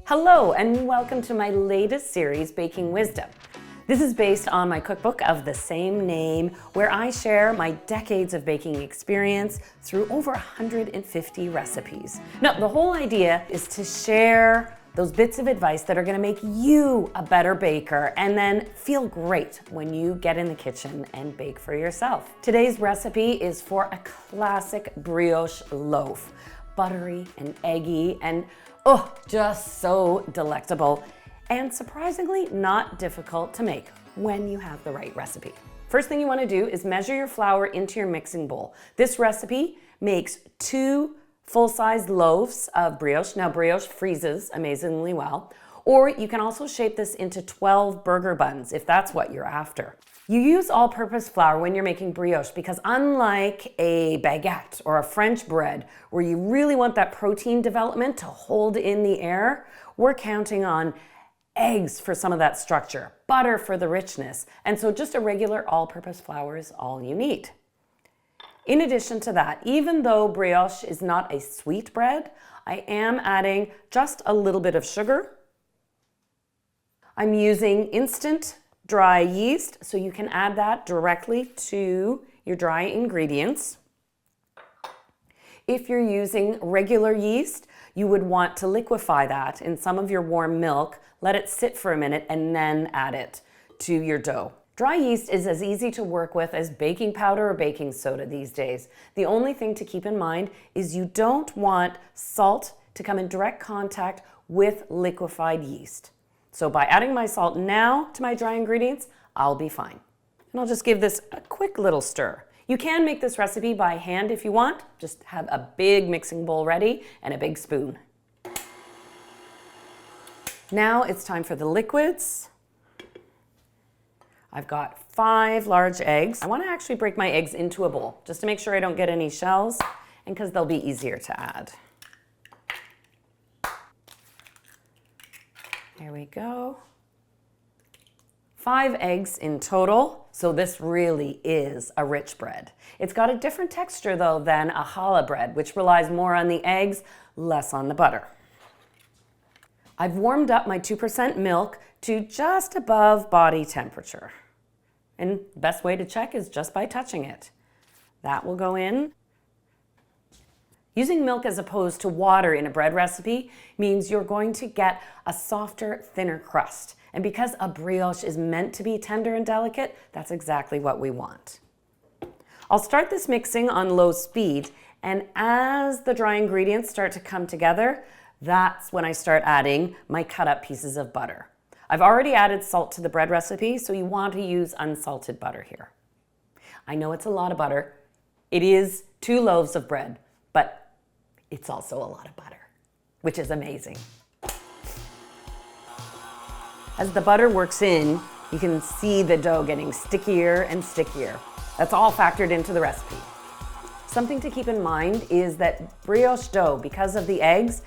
Hello and welcome to my latest series, Baking Wisdom. This is based on my cookbook of the same name, where I share my decades of baking experience through over 150 recipes. Now, the whole idea is to share those bits of advice that are gonna make you a better baker and then feel great when you get in the kitchen and bake for yourself. Today's recipe is for a classic brioche loaf. Buttery and eggy and just so delectable and surprisingly not difficult to make when you have the right recipe. First thing you want to do is measure your flour into your mixing bowl. This recipe makes 2 full-size loaves of brioche. Now brioche freezes amazingly well, or you can also shape this into 12 burger buns if that's what you're after. You use all-purpose flour when you're making brioche because unlike a baguette or a French bread where you really want that protein development to hold in the air, we're counting on eggs for some of that structure, butter for the richness, and so just a regular all-purpose flour is all you need. In addition to that, even though brioche is not a sweet bread, I am adding just a little bit of sugar. I'm using instant dry yeast, so you can add that directly to your dry ingredients. If you're using regular yeast, you would want to liquefy that in some of your warm milk, let it sit for a minute, and then add it to your dough. Dry yeast is as easy to work with as baking powder or baking soda these days. The only thing to keep in mind is you don't want salt to come in direct contact with liquefied yeast. So by adding my salt now to my dry ingredients, I'll be fine. And I'll just give this a quick little stir. You can make this recipe by hand if you want. Just have a big mixing bowl ready and a big spoon. Now it's time for the liquids. I've got 5 large eggs. I want to actually break my eggs into a bowl just to make sure I don't get any shells and because they'll be easier to add. There we go. 5 eggs in total, so this really is a rich bread. It's got a different texture though than a challah bread, which relies more on the eggs, less on the butter. I've warmed up my 2% milk to just above body temperature. And the best way to check is just by touching it. That will go in. Using milk as opposed to water in a bread recipe means you're going to get a softer, thinner crust. And because a brioche is meant to be tender and delicate, that's exactly what we want. I'll start this mixing on low speed, and as the dry ingredients start to come together, that's when I start adding my cut up pieces of butter. I've already added salt to the bread recipe, so you want to use unsalted butter here. I know it's a lot of butter. It is 2 loaves of bread, but it's also a lot of butter, which is amazing. As the butter works in, you can see the dough getting stickier and stickier. That's all factored into the recipe. Something to keep in mind is that brioche dough, because of the eggs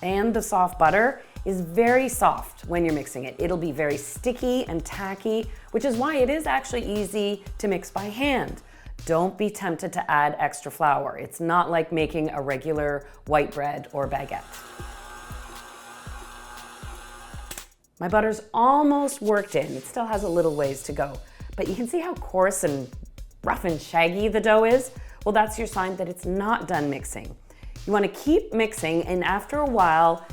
and the soft butter, is very soft when you're mixing it. It'll be very sticky and tacky, which is why it is actually easy to mix by hand. Don't be tempted to add extra flour. It's not like making a regular white bread or baguette. My butter's almost worked in. It still has a little ways to go, but you can see how coarse and rough and shaggy the dough is. Well, that's your sign that it's not done mixing. You want to keep mixing, and after a while,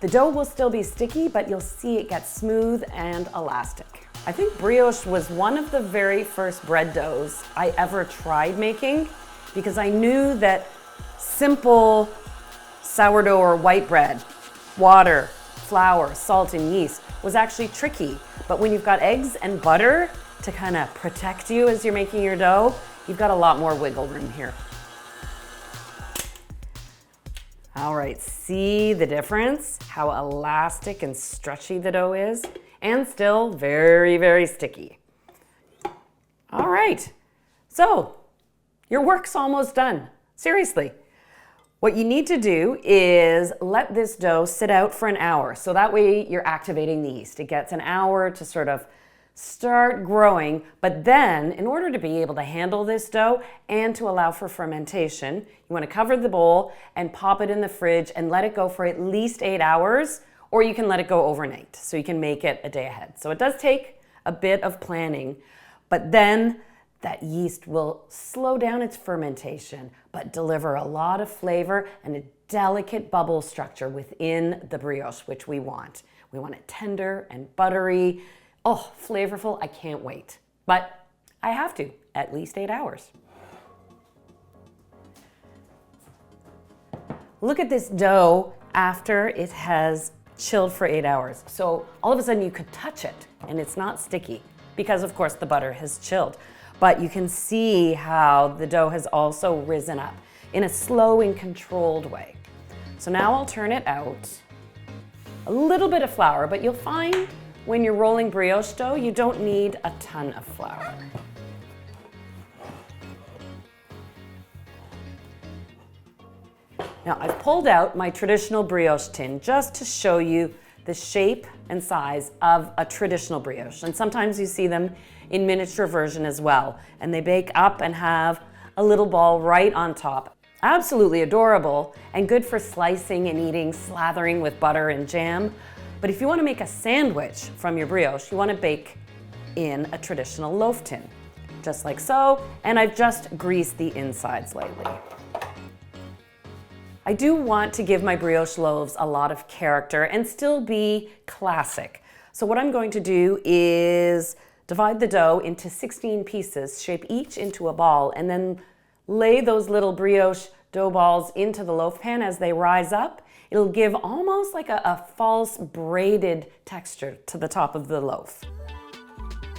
the dough will still be sticky, but you'll see it get smooth and elastic. I think brioche was one of the very first bread doughs I ever tried making because I knew that simple sourdough or white bread, water, flour, salt, and yeast was actually tricky. But when you've got eggs and butter to kind of protect you as you're making your dough, you've got a lot more wiggle room here. All right, see the difference? How elastic and stretchy the dough is, and still very, very sticky. All right, so your work's almost done. Seriously. What you need to do is let this dough sit out for an hour, so that way you're activating the yeast. It gets an hour to sort of start growing, but then in order to be able to handle this dough and to allow for fermentation, you want to cover the bowl and pop it in the fridge and let it go for at least 8 hours or you can let it go overnight, so you can make it a day ahead. So it does take a bit of planning, but then that yeast will slow down its fermentation, but deliver a lot of flavor and a delicate bubble structure within the brioche, which we want. We want it tender and buttery. Oh, flavorful, I can't wait. But I have to, at least 8 hours. Look at this dough after it has chilled for 8 hours. So all of a sudden you could touch it and it's not sticky because of course the butter has chilled. But you can see how the dough has also risen up in a slow and controlled way. So now I'll turn it out. A little bit of flour, but you'll find when you're rolling brioche dough, you don't need a ton of flour. Now I've pulled out my traditional brioche tin just to show you the shape and size of a traditional brioche. And sometimes you see them in miniature version as well. And they bake up and have a little ball right on top. Absolutely adorable and good for slicing and eating, slathering with butter and jam. But if you want to make a sandwich from your brioche, you want to bake in a traditional loaf tin, just like so. And I've just greased the insides lightly. I do want to give my brioche loaves a lot of character and still be classic. So what I'm going to do is divide the dough into 16 pieces, shape each into a ball, and then lay those little brioche dough balls into the loaf pan as they rise up. It'll give almost like a false braided texture to the top of the loaf.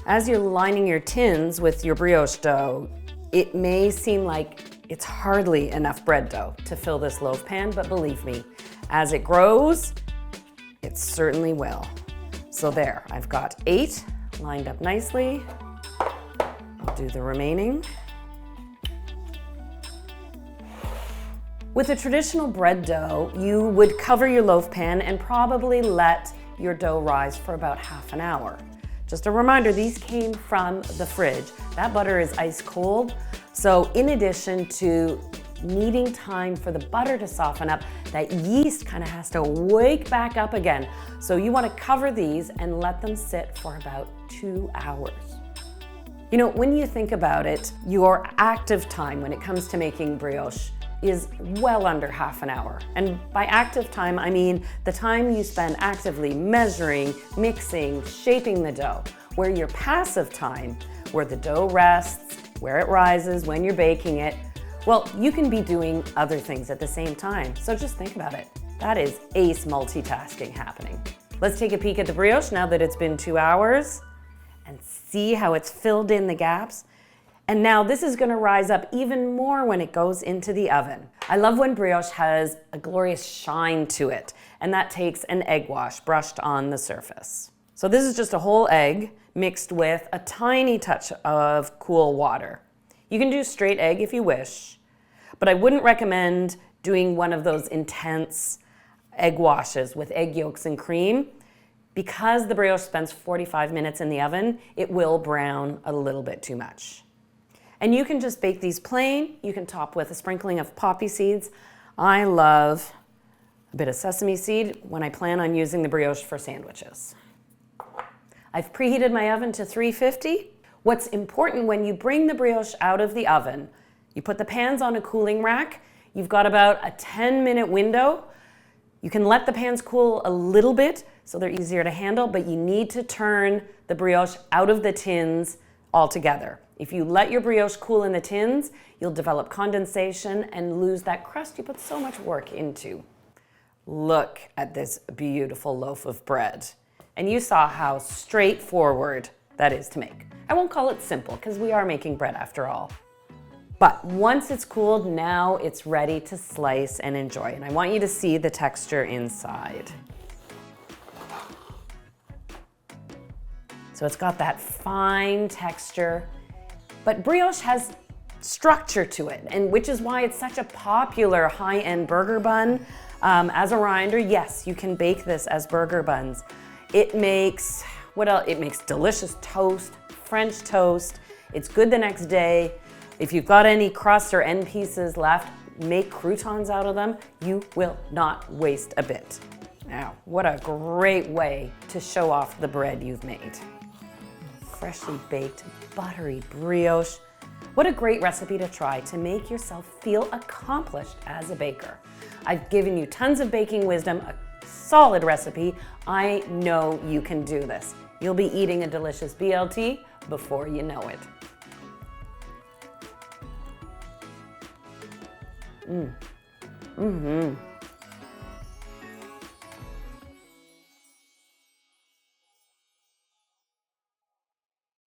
As you're lining your tins with your brioche dough, it may seem like it's hardly enough bread dough to fill this loaf pan, but believe me, as it grows, it certainly will. So there, I've got 8 lined up nicely. I'll do the remaining. With a traditional bread dough, you would cover your loaf pan and probably let your dough rise for about half an hour. Just a reminder, these came from the fridge. That butter is ice cold. So in addition to needing time for the butter to soften up, that yeast kind of has to wake back up again. So you want to cover these and let them sit for about 2 hours. You know, when you think about it, your active time when it comes to making brioche is well under half an hour. And by active time, I mean the time you spend actively measuring, mixing, shaping the dough, where your passive time, where the dough rests, where it rises, when you're baking it, well, you can be doing other things at the same time. So just think about it. That is ace multitasking happening. Let's take a peek at the brioche now that it's been 2 hours and see how it's filled in the gaps. And now this is gonna rise up even more when it goes into the oven. I love when brioche has a glorious shine to it, and that takes an egg wash brushed on the surface. So this is just a whole egg mixed with a tiny touch of cool water. You can do straight egg if you wish, but I wouldn't recommend doing one of those intense egg washes with egg yolks and cream. Because the brioche spends 45 minutes in the oven, it will brown a little bit too much. And you can just bake these plain. You can top with a sprinkling of poppy seeds. I love a bit of sesame seed when I plan on using the brioche for sandwiches. I've preheated my oven to 350. What's important when you bring the brioche out of the oven, you put the pans on a cooling rack. You've got about a 10-minute window. You can let the pans cool a little bit so they're easier to handle, but you need to turn the brioche out of the tins altogether. If you let your brioche cool in the tins, you'll develop condensation and lose that crust you put so much work into. Look at this beautiful loaf of bread. And you saw how straightforward that is to make. I won't call it simple because we are making bread after all. But once it's cooled, now it's ready to slice and enjoy. And I want you to see the texture inside. So it's got that fine texture, but brioche has structure to it, and which is why it's such a popular high-end burger bun. As a reminder, yes, you can bake this as burger buns. It makes, what else? It makes delicious toast, French toast. It's good the next day. If you've got any crust or end pieces left, make croutons out of them. You will not waste a bit. Now, what a great way to show off the bread you've made. Freshly baked, buttery brioche. What a great recipe to try to make yourself feel accomplished as a baker. I've given you tons of baking wisdom, a solid recipe. I know you can do this. You'll be eating a delicious BLT before you know it.